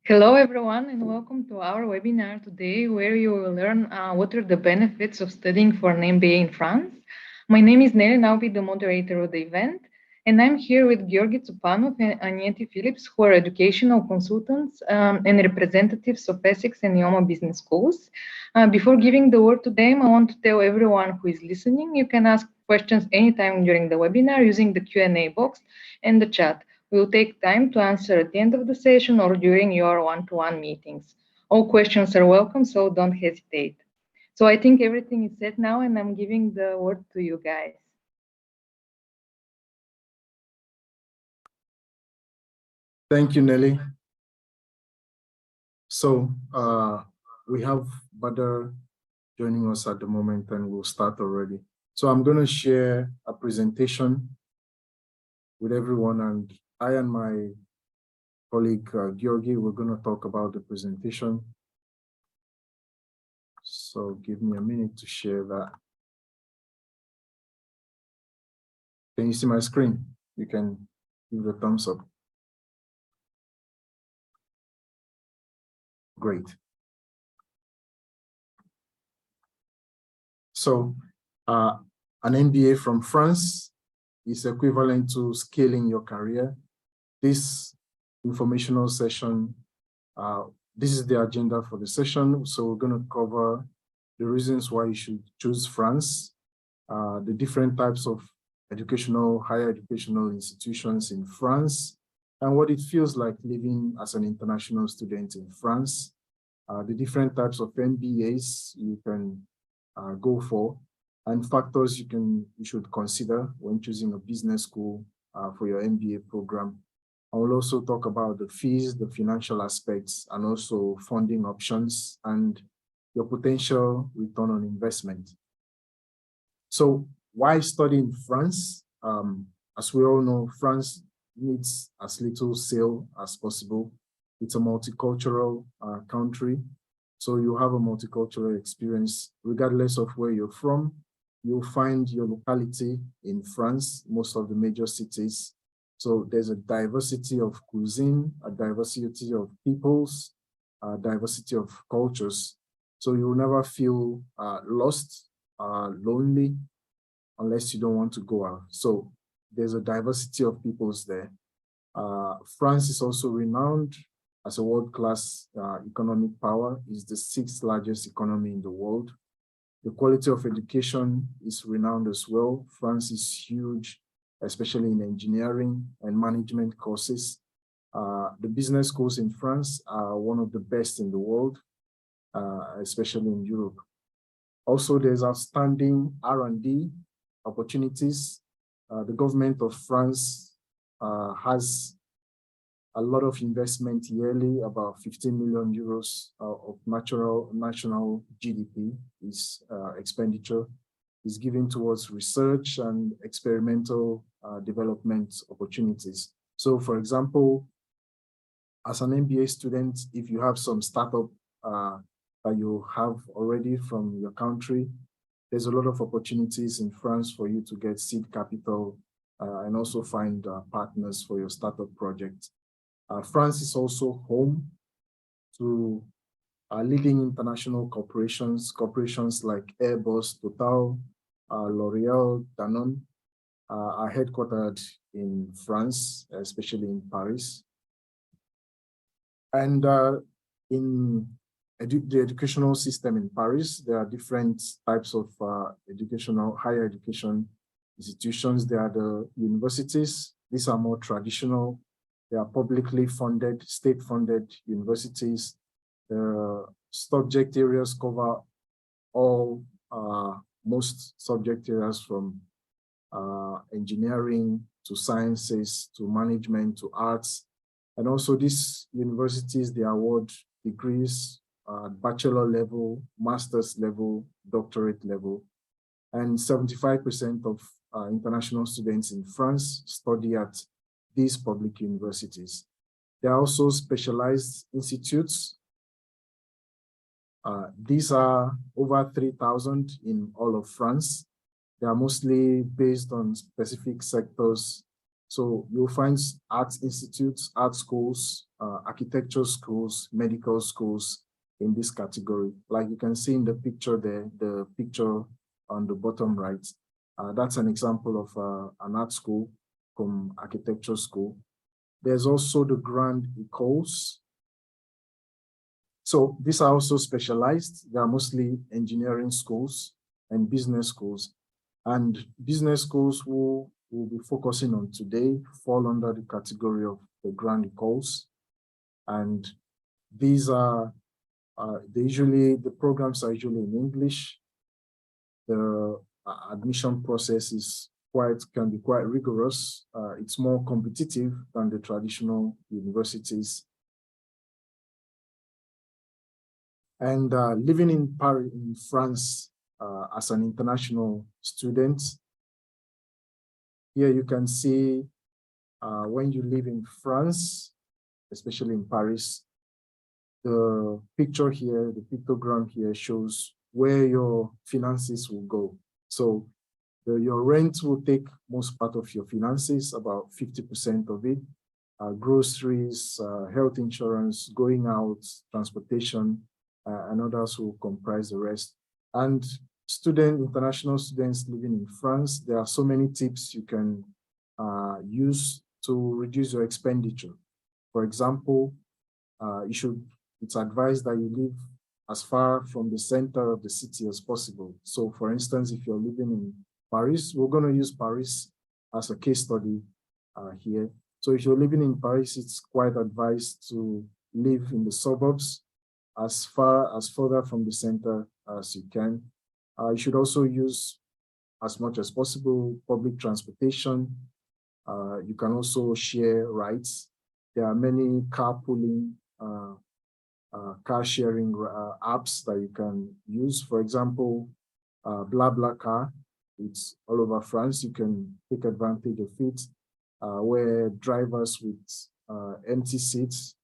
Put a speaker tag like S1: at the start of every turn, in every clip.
S1: Hello, everyone, and welcome to our webinar today, where you will learn what are the benefits of studying for an MBA in France. My name is Nelly, and I'll be the moderator of the event. And I'm here with Georgi Tsupanov and Anieti Phillips, who are educational consultants and representatives of Essex and Yoma business schools. Before giving the word to them, I want to tell everyone who is listening, you can ask questions anytime during the webinar using the Q&A box and the chat. We'll take time to answer at the end of the session or during your one-to-one meetings. All questions are welcome, so don't hesitate. So I think everything is set now, and I'm giving the word to you guys.
S2: Thank you, Nelly. So we have Badr joining us at the moment, and we'll start already. So I'm going to share a presentation with everyone, and I and my colleague Georgi, we're going to talk about the presentation. So give me a minute to share that. Can you see my screen? You can give the thumbs up. Great. So an MBA from France is equivalent to scaling your career. This informational session, this is the agenda for the session. So we're going to cover the reasons why you should choose France, the different types of higher educational institutions in France, and what it feels like living as an international student in France, the different types of MBAs you can go for, and factors you should consider when choosing a business school for your MBA program. I will also talk about the fees, the financial aspects, and also funding options and your potential return on investment. So why study in France? As we all know, France needs as little sail as possible. It's a multicultural country. So you have a multicultural experience, regardless of where you're from. You'll find your locality in France, most of the major cities. So there's a diversity of cuisine, a diversity of peoples, a diversity of cultures. So you'll never feel lost, lonely, unless you don't want to go out. So there's a diversity of peoples there. France is also renowned as a world-class economic power. It's the 6th largest economy in the world. The quality of education is renowned as well. France is huge, especially in engineering and management courses. The business schools in France are one of the best in the world, especially in Europe. Also, there's outstanding R&D opportunities. The government of France has a lot of investment yearly, about 15 million euros of national GDP is expenditure is given towards research and experimental development opportunities. So for example, as an MBA student, if you have some startup that you have already from your country, there's a lot of opportunities in France for you to get seed capital and also find partners for your startup project. France is also home to leading international corporations like Airbus, Total, L'Oreal, Danone are headquartered in France, especially in Paris. And in the educational system in Paris, there are different types of higher education institutions. There are the universities. These are more traditional. They are publicly funded, state-funded universities. The subject areas cover all, most subject areas from engineering to sciences to management to arts. And also these universities, they award degrees at bachelor level, master's level, doctorate level. And 75% of international students in France study at these public universities. There are also specialized institutes. These are over 3,000 in all of France. They are mostly based on specific sectors So you'll find art institutes, art schools, architecture schools, medical schools in this category. Like you can see in the picture there, the picture on the bottom right, that's an example of an art school from architecture school. There's also the grand écoles. So these are also specialized. They are mostly engineering schools and business schools. And business schools who we'll be focusing on today fall under the category of the grand écoles. And these are, the programs are usually in English. The admission process can be quite rigorous. It's more competitive than the traditional universities. And living in Paris, in France, as an international student, here you can see when you live in France, especially in Paris, the picture here, the pictogram here shows where your finances will go. So your rent will take most part of your finances, about 50% of it. Groceries, health insurance, going out, transportation, and others will comprise the rest. And international students living in France, there are so many tips you can use to reduce your expenditure. For example, it's advised that you live as far from the center of the city as possible. So for instance, if you're living in Paris, we're going to use Paris as a case study here. So if you're living in Paris, it's quite advised to live in the suburbs as further from the center as you can. You should also use, as much as possible, public transportation. You can also share rides. There are many carpooling, car sharing apps that you can use. For example, BlaBlaCar, it's all over France. You can take advantage of it, where drivers with empty seats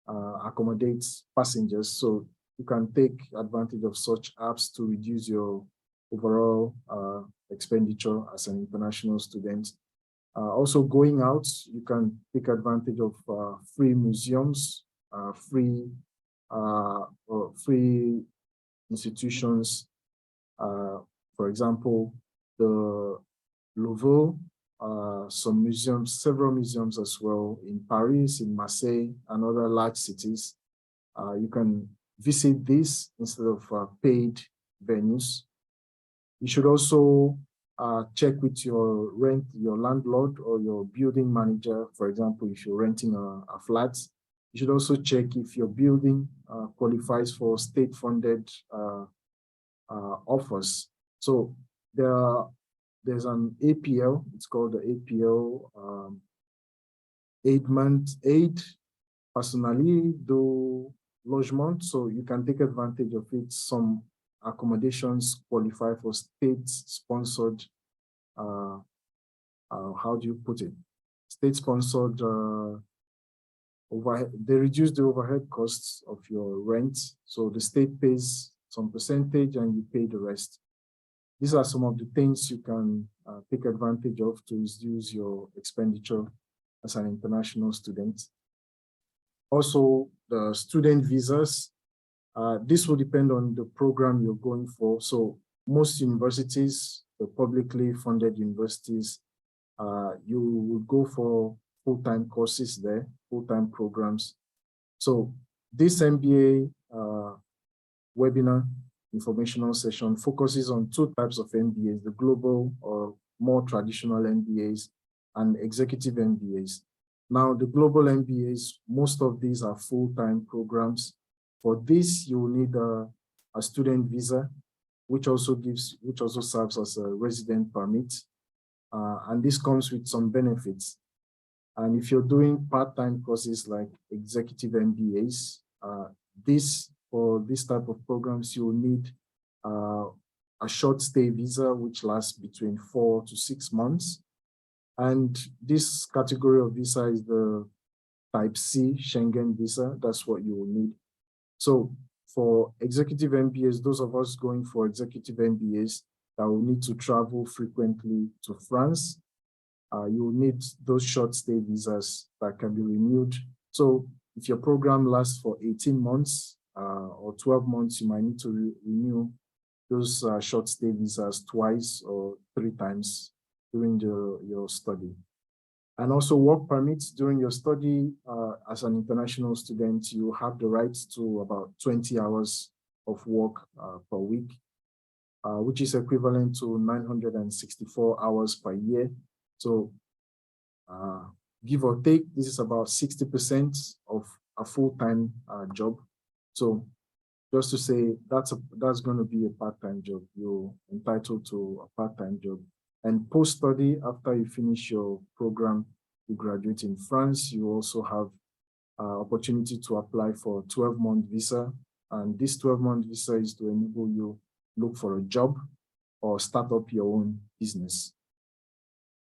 S2: accommodate passengers. So you can take advantage of such apps to reduce your overall expenditure as an international student. Also going out, you can take advantage of free museums, free institutions. For example, the Louvre, some museums, several museums as well in Paris, in Marseille, and other large cities. You can visit this instead of paid venues. You should also check with your landlord or your building manager. For example, if you're renting a flat, you should also check if your building qualifies for state-funded offers. So there's an APL, it's called the APL, aide personnalité de logement. So you can take advantage of it. Some accommodations qualify for state-sponsored, how do you put it? State-sponsored overhead. They reduce the overhead costs of your rent. So the state pays some percentage and you pay the rest. These are some of the things you can take advantage of to reduce your expenditure as an international student. Also, the student visas. This will depend on the program you're going for. So most universities, the publicly funded universities, you would go for full-time courses there, full-time programs. So this MBA webinar informational session focuses on two types of MBAs, the global or more traditional MBAs and executive MBAs. Now, the global MBAs, most of these are full-time programs. For this, you will need a student visa, which also serves as a resident permit. And this comes with some benefits. And if you're doing part-time courses like executive MBAs, for this type of programs, you will need a short stay visa, which lasts between 4 to 6 months. And this category of visa is the type C Schengen visa. That's what you will need. So for executive MBAs, those of us going for executive MBAs that will need to travel frequently to France, you will need those short stay visas that can be renewed. So if your program lasts for 18 months or 12 months, you might need to renew those short stay visas twice or 3 times during your study. And also work permits during your study. As an international student, you have the right to about 20 hours of work per week, which is equivalent to 964 hours per year. So give or take, this is about 60% of a full-time job. So just to say, that's going to be a part-time job. You're entitled to a part-time job. And post-study, after you finish your program, you graduate in France, you also have opportunity to apply for a 12-month visa. And this 12-month visa is to enable you look for a job or start up your own business.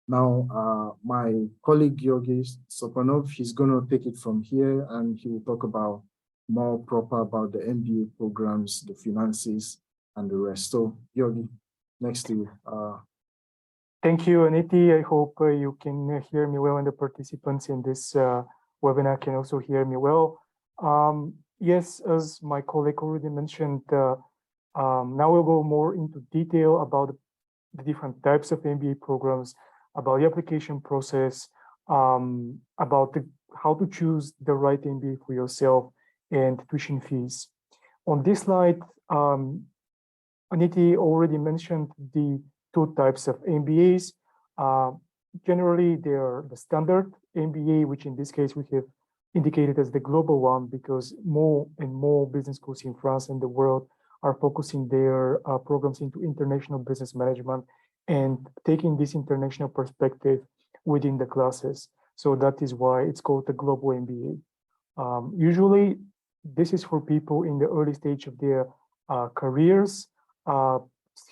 S2: Now, my colleague Georgi Sopanov, he's going to take it from here, and he will talk about more proper about the MBA programs, the finances, and the rest. So, Georgi, next to you.
S3: Thank you, Aniti. I hope you can hear me well, and the participants in this webinar can also hear me well. Yes, as my colleague already mentioned, now we'll go more into detail about the different types of MBA programs, about the application process, about how to choose the right MBA for yourself, and tuition fees. On this slide, Aniti already mentioned the two types of MBAs. Generally, they are the standard MBA, which in this case we have indicated as the global one, because more and more business schools in France and the world are focusing their programs into international business management and taking this international perspective within the classes. So that is why it's called the global MBA. Usually, this is for people in the early stage of their careers,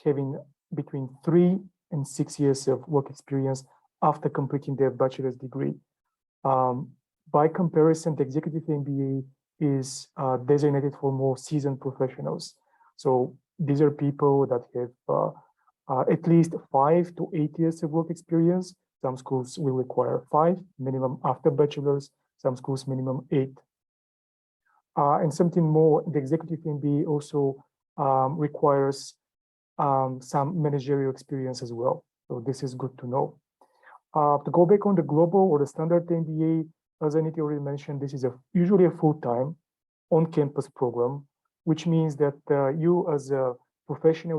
S3: having between 3 and 6 years of work experience after completing their bachelor's degree. By comparison, the executive MBA is designated for more seasoned professionals. So these are people that have at least 5 to 8 years of work experience. Some schools will require 5 minimum after bachelor's, some schools minimum 8. And something more, the executive MBA also requires some managerial experience as well. So this is good to know. To go back on the global or the standard MBA, as Anita already mentioned, this is usually a full-time on-campus program, which means that you as a professional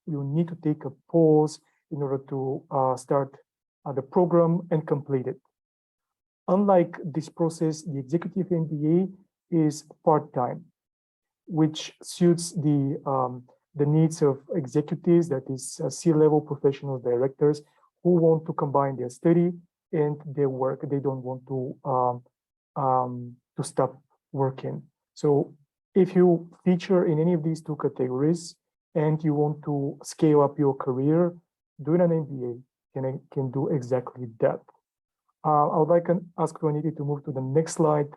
S3: will need to take a pause in order to start the program and complete it. Unlike this process, the executive MBA is part-time, which suits the needs of executives, that is C-level professional directors, who want to combine their study and their work. They don't want to stop working. So if you feature in any of these two categories and you want to scale up your career, doing an MBA can do exactly that. I would like to ask Juanita to move to the next slide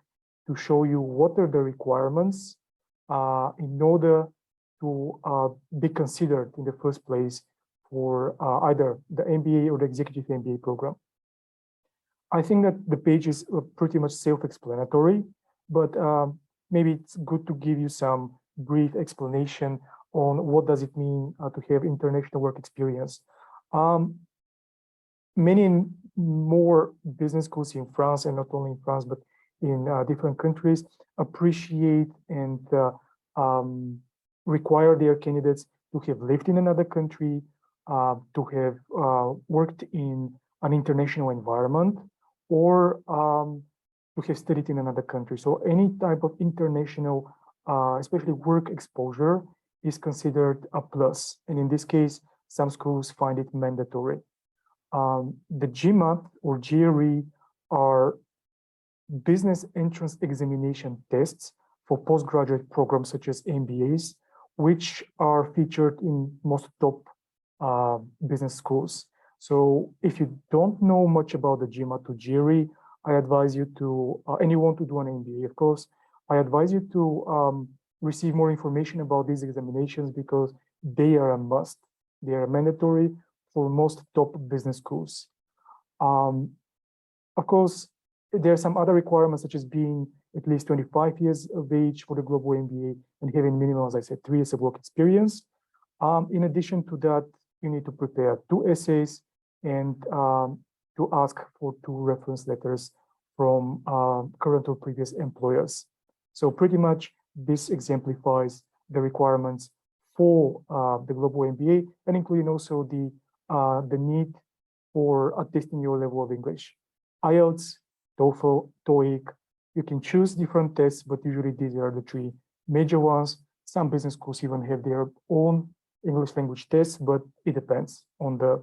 S3: to show you what are the requirements in order to be considered in the first place for either the MBA or the executive MBA program. I think that the page is pretty much self-explanatory, but maybe it's good to give you some brief explanation on what does it mean to have international work experience. Many more business schools in France, and not only in France, but in different countries, appreciate and require their candidates to have lived in another country, to have worked in an international environment, or to have studied in another country. So any type of international, especially work exposure, is considered a plus. And in this case, some schools find it mandatory. The GMAT or GRE are business entrance examination tests for postgraduate programs such as MBAs, which are featured in most top business schools. So if you don't know much about the GMAT or GRE, I advise you to, and you want to do an MBA, of course, I advise you to receive more information about these examinations because they are a must. They are mandatory for most top business schools. Of course, there are some other requirements such as being at least 25 years of age for the global MBA and having minimum, as I said, 3 years of work experience. In addition to that, you need to prepare 2 essays and to ask for 2 reference letters from current or previous employers. So pretty much this exemplifies the requirements for the global MBA, and including also the need for attesting your level of English. IELTS, TOEFL, TOEIC, you can choose different tests, but usually these are the 3 major ones. Some business schools even have their own English language tests, but it depends on the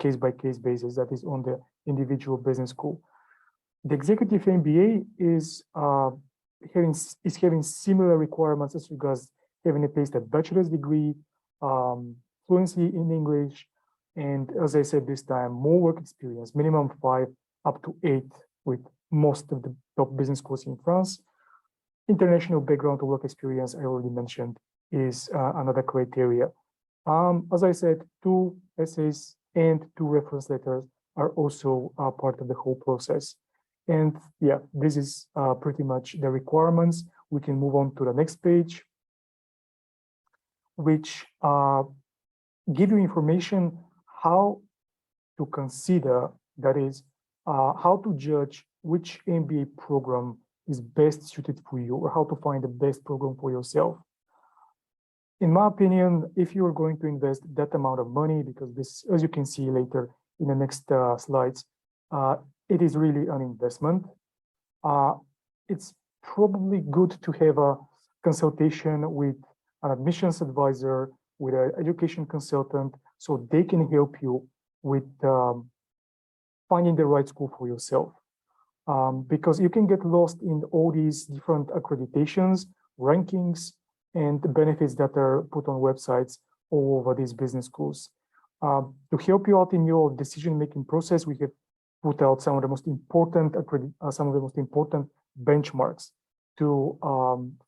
S3: case-by-case basis, that is on the individual business school. The executive MBA is having similar requirements as regards having at least a bachelor's degree, fluency in English, and as I said this time, more work experience, minimum 5 up to 8 with most of the top business schools in France. International background to work experience, I already mentioned, is another criteria. As I said, 2 essays and 2 reference letters are also part of the whole process. And yeah, this is pretty much the requirements. We can move on to the next page, which give you information how to consider, that is, how to judge which MBA program is best suited for you, or how to find the best program for yourself. In my opinion, if you're going to invest that amount of money, because this, as you can see later in the next slides, it is really an investment. It's probably good to have a consultation with an admissions advisor, with an education consultant, so they can help you with finding the right school for yourself. Because you can get lost in all these different accreditations, rankings, and the benefits that are put on websites all over these business schools. To help you out in your decision-making process, we have put out some of the most important benchmarks to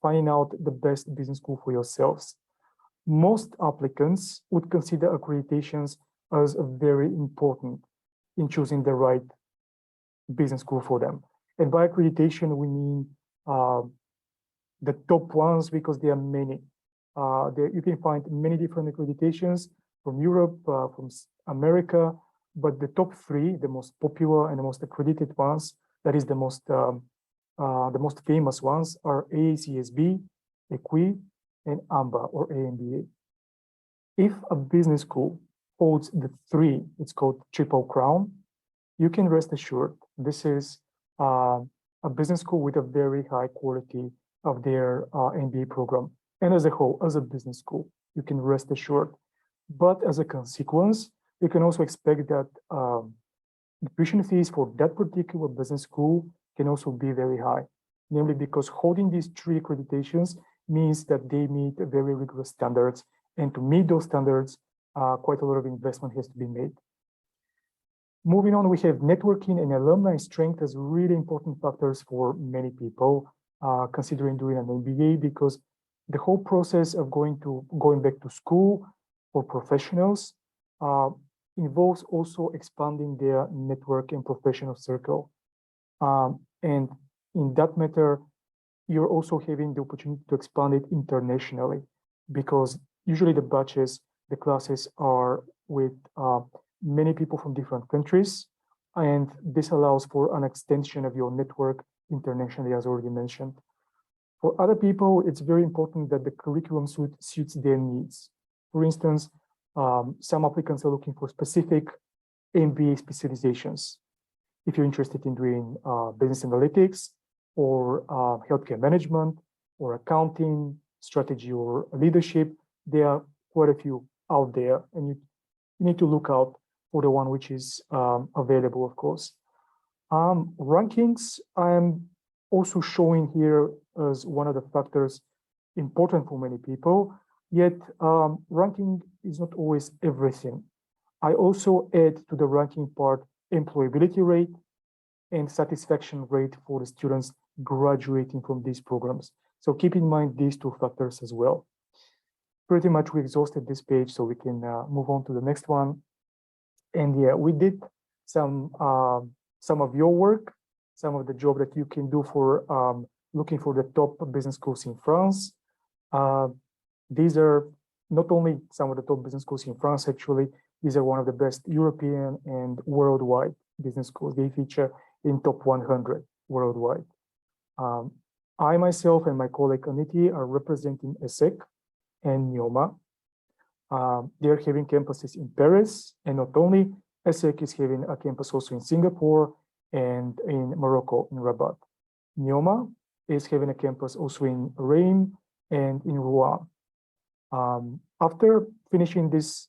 S3: find out the best business school for yourselves. Most applicants would consider accreditations as very important in choosing the right business school for them. And by accreditation, we mean the top ones, because there are many. You can find many different accreditations from Europe, from America, but the top 3, the most popular and the most accredited ones, that is the most famous ones, are AACSB, EQUI, and AMBA or AMBA. If a business school holds the 3, it's called Triple Crown, you can rest assured this is a business school with a very high quality of their MBA program. And as a whole, as a business school, you can rest assured. But as a consequence, you can also expect that the tuition fees for that particular business school can also be very high, namely because holding these 3 accreditations means that they meet very rigorous standards, and to meet those standards, quite a lot of investment has to be made. Moving on, we have networking and alumni strength as really important factors for many people considering doing an MBA, because the whole process of going back to school for professionals involves also expanding their network and professional circle. And in that matter, you're also having the opportunity to expand it internationally, because usually the batches, the classes are with many people from different countries, and this allows for an extension of your network internationally, as already mentioned. For other people, it's very important that the curriculum suits their needs. For instance, some applicants are looking for specific MBA specializations. If you're interested in doing business analytics or healthcare management or accounting, strategy or leadership, there are quite a few out there, and you need to look out for the one which is available, of course. Rankings, I'm also showing here as one of the factors important for many people, yet ranking is not always everything. I also add to the ranking part employability rate and satisfaction rate for the students graduating from these programs. So keep in mind these 2 factors as well. Pretty much we exhausted this page, so we can move on to the next one. And yeah, we did some of your work, some of the job that you can do for looking for the top business schools in France. These are not only some of the top business schools in France, actually, these are one of the best European and worldwide business schools. They feature in top 100 worldwide. I myself and my colleague Aniti are representing ESSEC and NIOMA. They're having campuses in Paris, and not only, ESSEC is having a campus also in Singapore and in Morocco, in Rabat. NIOMA is having a campus also in Reims and in Rouen. After finishing this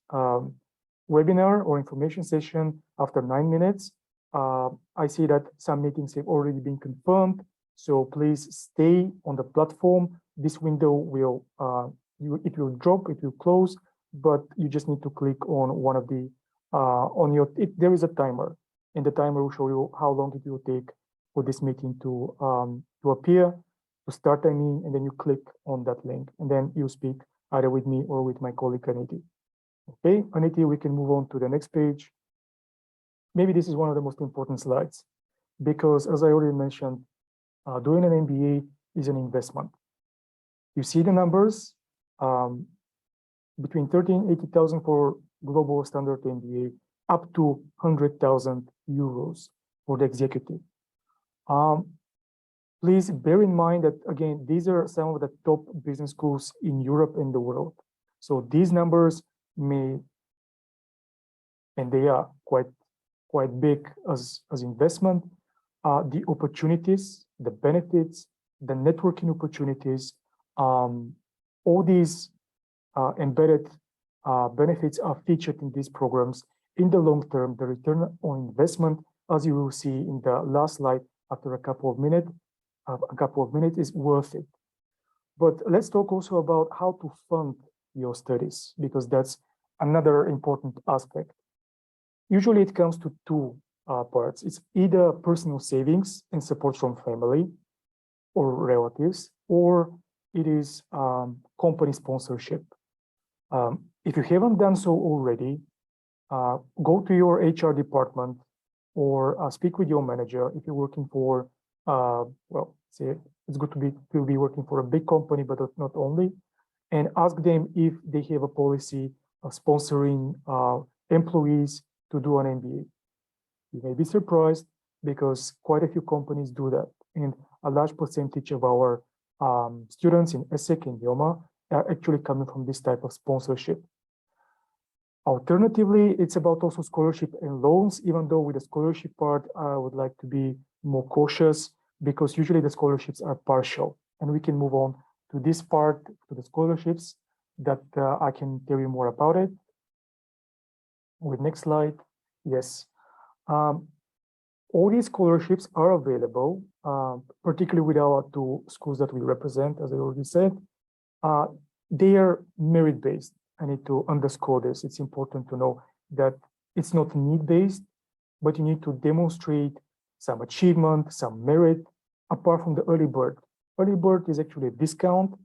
S3: webinar or information session, after 9 minutes, I see that some meetings have already been confirmed. So please stay on the platform. This window will, it will drop, it will close, but you just need to click on one of the, there is a timer, and the timer will show you how long it will take for this meeting to appear, to start, and then you click on that link, and then you speak either with me or with my colleague Aniti. Okay, Aniti, we can move on to the next page. Maybe this is one of the most important slides, because as I already mentioned, doing an MBA is an investment. You see the numbers, between 30 and 80,000 for global standard MBA, up to 100,000 euros for the executive. Please bear in mind that, again, these are some of the top business schools in Europe and the world. So these numbers may, and they are quite big as investment. The opportunities, the benefits, the networking opportunities, all these embedded benefits are featured in these programs. In the long term, the return on investment, as you will see in the last slide, after a couple of minutes, is worth it. But let's talk also about how to fund your studies, because that's another important aspect. Usually it comes to two parts. It's either personal savings and support from family or relatives, or it is company sponsorship. If you haven't done so already, go to your HR department or speak with your manager if you're working for, well, say it's good to be working for a big company, but not only, and ask them if they have a policy of sponsoring employees to do an MBA. You may be surprised because quite a few companies do that, and a large percentage of our students in ESSEC and NIOMA are actually coming from this type of sponsorship. Alternatively, it's about also scholarship and loans, even though with the scholarship part, I would like to be more cautious because usually the scholarships are partial. And we can move on to this part, to the scholarships, that I can tell you more about it. With next slide, yes. All these scholarships are available, particularly with our two schools that we represent, as I already said. They are merit-based. I need to underscore this. It's important to know that it's not need-based, but you need to demonstrate some achievement, some merit, apart from the early bird. Early bird is actually a discount,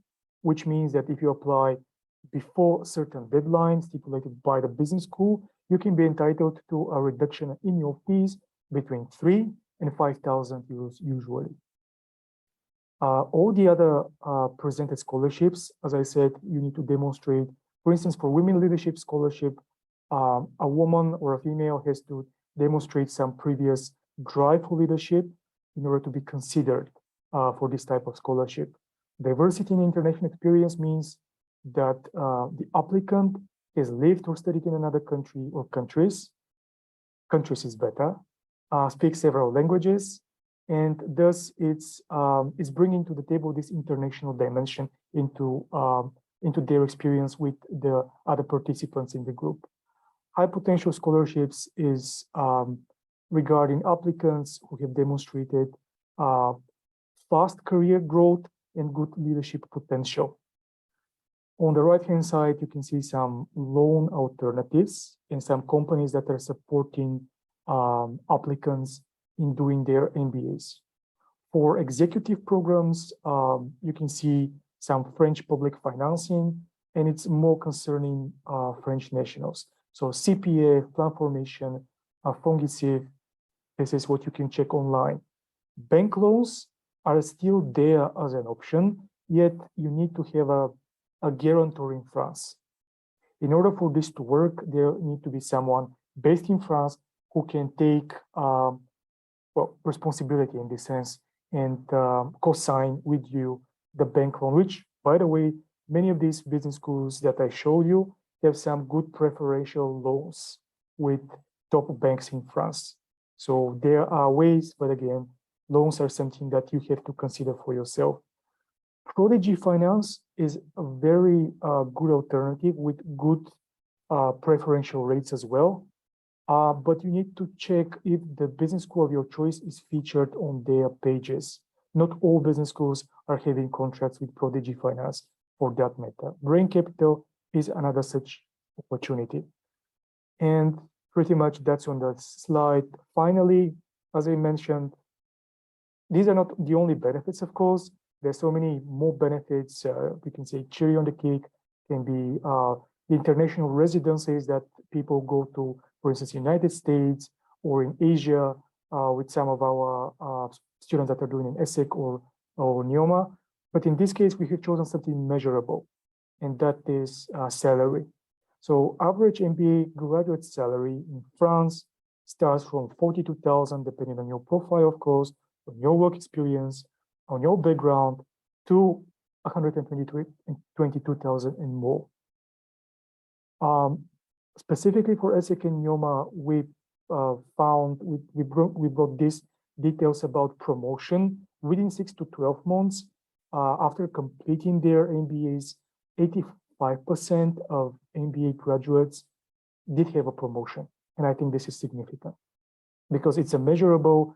S3: which means that if you apply before certain deadlines stipulated by the business school, you can be entitled to a reduction in your fees between 3,000 and 5,000 euros usually. All the other presented scholarships, as I said, you need to demonstrate. For instance, for women leadership scholarship, a woman or a female has to demonstrate some previous drive for leadership in order to be considered for this type of scholarship. Diversity in international experience means that the applicant has lived or studied in another country or countries. Countries is better. Speaks several languages, and thus it's bringing to the table this international dimension into their experience with the other participants in the group. High potential scholarships is regarding applicants who have demonstrated fast career growth and good leadership potential. On the right-hand side, you can see some loan alternatives and some companies that are supporting applicants in doing their MBAs. For executive programs, you can see some French public financing, and it's more concerning French nationals. So CPA, plan formation, Fungisiv. This is what you can check online. Bank loans are still there as an option, yet you need to have a guarantor in France. In order for this to work, there need to be someone based in France who can take responsibility in this sense and co-sign with you the bank loan, which, by the way, many of these business schools that I showed you have some good preferential loans with top banks in France. So there are ways, but again, loans are something that you have to consider for yourself. Prodigy Finance is a very good alternative with good preferential rates as well. But you need to check if the business school of your choice is featured on their pages. Not all business schools are having contracts with Prodigy Finance for that matter. Brain Capital is another such opportunity. And pretty much that's on the slide. Finally, as I mentioned, these are not the only benefits, of course. There's so many more benefits. We can say cherry on the cake can be the international residencies that people go to, for instance, United States or in Asia with some of our students that are doing in ESSEC or NIOMA. But in this case, we have chosen something measurable, and that is salary. So average MBA graduate salary in France starts from 42,000, depending on your profile, of course, on your work experience, on your background, to 122,000 and more. Specifically for ESSEC and NIOMA, we brought these details about promotion within 6 to 12 months. After completing their MBAs, 85% of MBA graduates did have a promotion. And I think this is significant because it's a measurable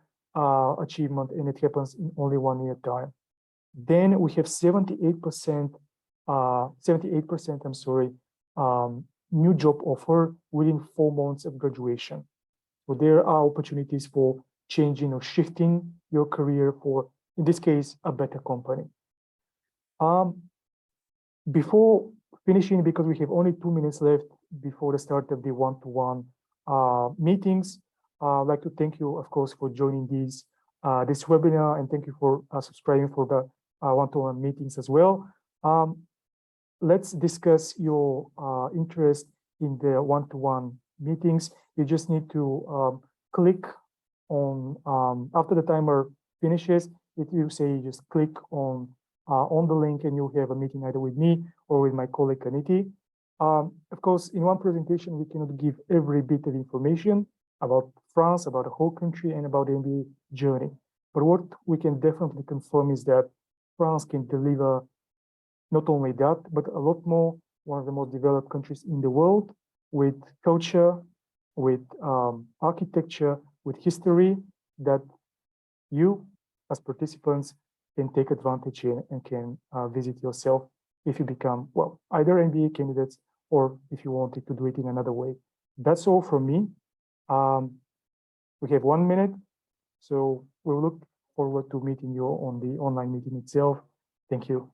S3: achievement and it happens in only 1 year time. Then we have 78%, new job offer within 4 months of graduation. So there are opportunities for changing or shifting your career for, in this case, a better company. Before finishing, because we have only 2 minutes left before the start of the one-to-one meetings, I'd like to thank you, of course, for joining this webinar, and thank you for subscribing for the one-to-one meetings as well. Let's discuss your interest in the one-to-one meetings. You just need to click on, after the timer finishes, it will say just click on the link and you'll have a meeting either with me or with my colleague Aniti. Of course, in one presentation, we cannot give every bit of information about France, about the whole country, and about the MBA journey. But what we can definitely confirm is that France can deliver not only that, but a lot more, one of the most developed countries in the world, with culture, with architecture, with history, that you as participants can take advantage in and can visit yourself if you become, well, either MBA candidates or if you wanted to do it in another way. That's all from me. We have 1 minute, so we'll look forward to meeting you on the online meeting itself. Thank you.